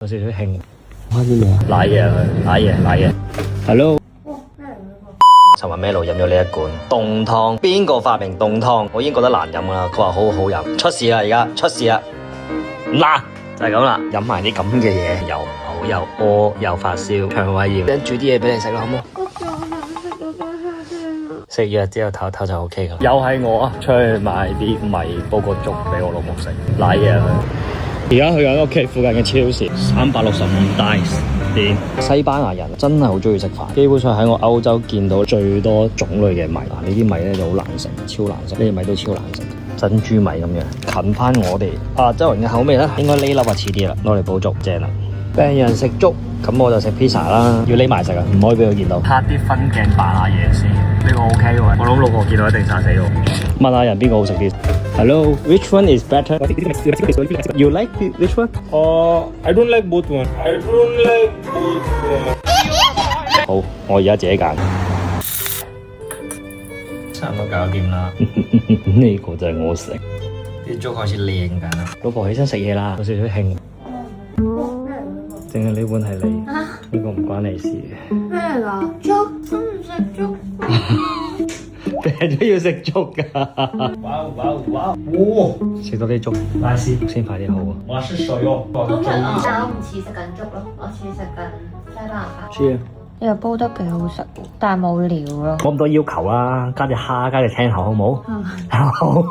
有少少興。開啲咩啊？瀨嘢佢，瀨嘢。Hello。尋日咩路飲咗呢一罐凍湯，邊個發明凍湯？我已經覺得難飲啦。佢話好好飲，出事啦而家，出事啦！嗱，就係咁啦，飲埋啲咁嘅嘢，又嘔又屙又發燒，腸胃炎。等煮啲嘢俾你食啦，好冇？食藥之後唞唞就 OK 噶。又係我啊，出去買啲米煲個粥俾我老母食，瀨嘢佢。而家去緊屋企附近嘅超市，365 days 店。西班牙人真係好中意食飯，基本上喺我歐洲見到最多種類嘅米。嗱，呢啲米咧就好難食，超難食。呢啲米都超難食，珍珠米咁樣。近翻我哋亞洲人嘅口味啦，應該呢粒啊似啲啦，攞嚟補粥正啦。病人食粥，咁我就食 pizza 啦，要匿埋食啊，唔可以俾佢見到。拍啲分鏡扮下嘢先，呢個 OK 喎。我諗老婆見到一定殺死我。問下人邊個好食啲 ？Hello, which one is better? You like which one? I don't like both one. I don't like both one. 好，我而家自己揀。差唔多搞掂啦。呢個就係我食。啲粥開始靚緊啦。老婆起身食嘢啦，有少少興。淨係呢碗係你，呢個唔關你事嘅。咩㗎？粥都唔食粥。病咗要食粥㗎。哇！食多啲粥，拉絲先快啲好啊！我是手用。咁樣啊，但係我唔似食緊粥咯，我似食緊西班牙飯。知啊。呢個煲得幾好食，但係冇料咯。冇咁多要求啊，加隻蝦，加隻青口好冇？好。